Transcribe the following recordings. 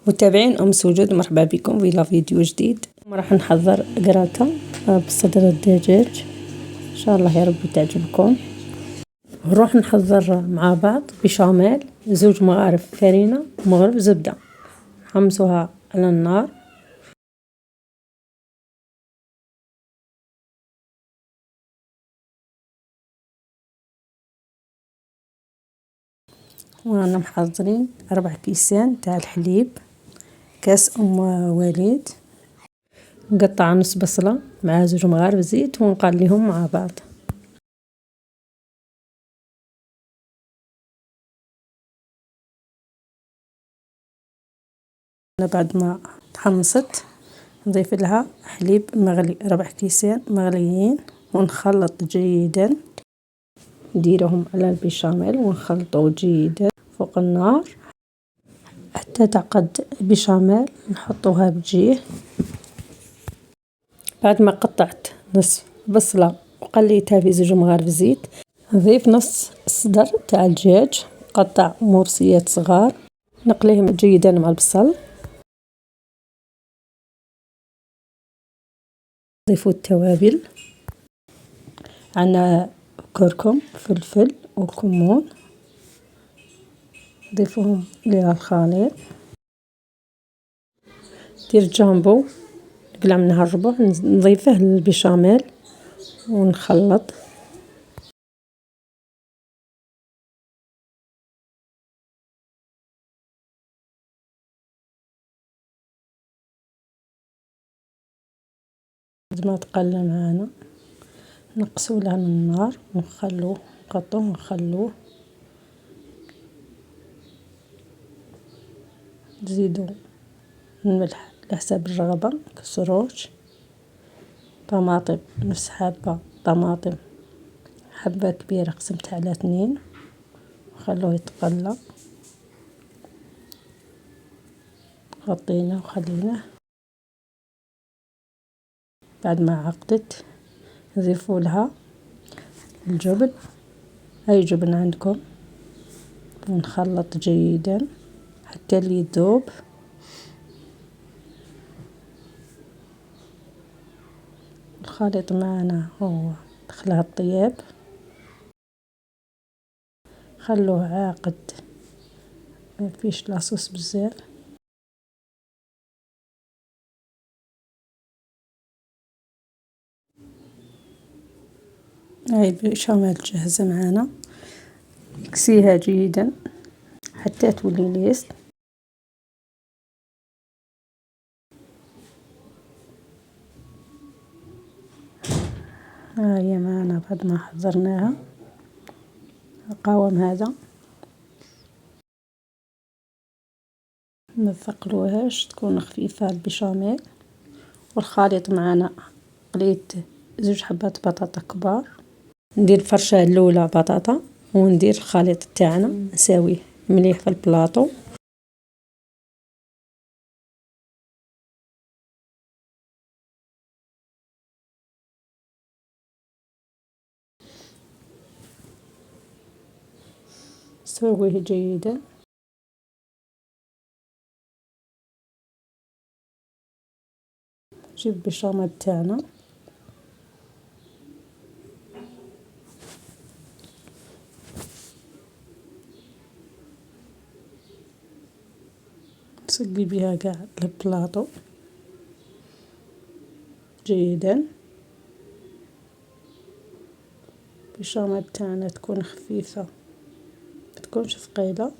متابعين أم سوجود، مرحبا بكم في فيديو جديد. راح نحضر قراتة بصدر الدجاج، إن شاء الله يا رب تعجبكم. نروح نحضر مع بعض بشاميل، 2 مغارف فرينة ومغرف زبدة، نحمصوها على النار. ورانا محضرين 4 كيسان تاع الحليب، كاس وليد، نقطع نص بصلة مع 2 مغارف زيت ونقليهم مع بعض. بعد ما تحمصت نضيف لها حليب مغلي، 4 كيسان مغليين، ونخلط جيدا. نديرهم على البيشاميل ونخلطه جيدا فوق النار حتى تعقد البيشاميل. نحطوها بجيه. بعد ما قطعت نصف بصلة وقليتها في 2 مغارف زيت، نضيف نص صدر تاع الدجاج قطع مرصيات صغار، نقليهم جيدا مع البصل. نضيفوا التوابل، عندنا كركم، فلفل وكمون، نضيفوهم للخليط. ندير جامبو نقلع منها الربع، نضيفه للبيشاميل ونخلط. بعد ما تقلى معانا نقصوا له من النار ونخلوه، نغطوه ونخلوه. نزيدو الملح على حساب الرغبة، كسروج، طماطم نص حبة طماطم، حبة كبيرة قسمتها على 2، وخلوه يتقلى. غطيناه وخليناه. بعد ما عقدت نضيفوا لها الجبن، أي جبن عندكم، ونخلط جيدا حتى اللي يذوب. الخليط معنا هو دخلها الطياب، خلوه عاقد، ما فيش لاصوص بزاف. هاي البيشاميل جاهزة معانا، نكسيها جيدا حتى تولي ليس. هي معنا بعد ما حضرناها. القوام هذا، ما تثقلوهاش، تكون خفيفة البيشاميل. والخليط معنا قليت 2 حبات بطاطا كبار، ندير الفرشة الأولى بطاطا وندير الخليط تاعنا نساويه مليح في البلاطو. نسويه جيدا. نجيب البيشاميل تاعنا، نسقي بها قاع البلاطو جيدا. البيشاميل تاعنا تكون خفيفة، متكونش ثقيلة.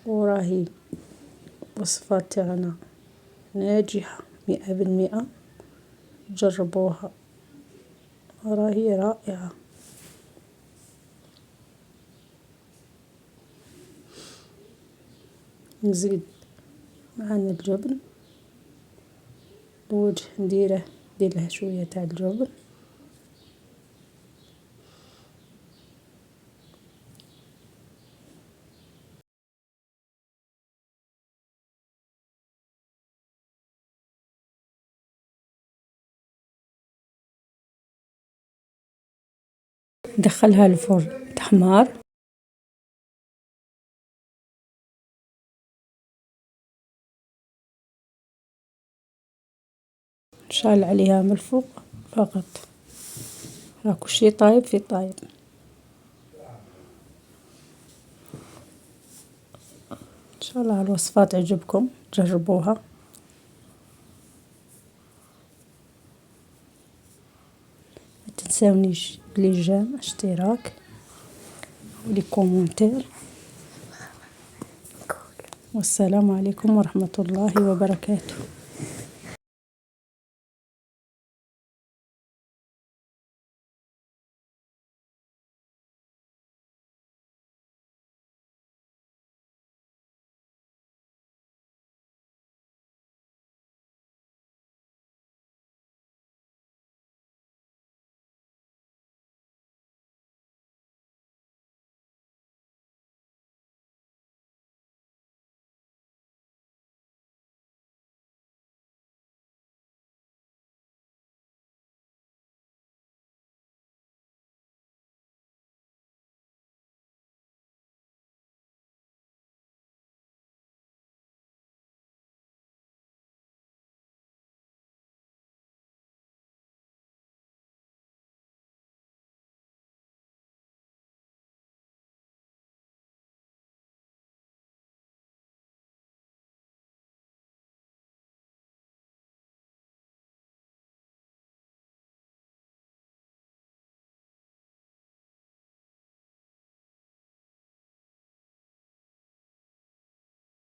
وراهي وصفة تاعنا ناجحة 100%، جربوها راهي رائعة. نزيد معنا الجبن، الوجه نديره له شوية تاع الجبن. ندخلها الفرن تحمار. نشعل عليها من الفوق فقط. راكو شي طايب في طايب. ان شاء الله الوصفات تعجبكم، جربوها. ما تنساونيش بليجان اشتراك ولي كومونتير. والسلام عليكم ورحمة الله وبركاته.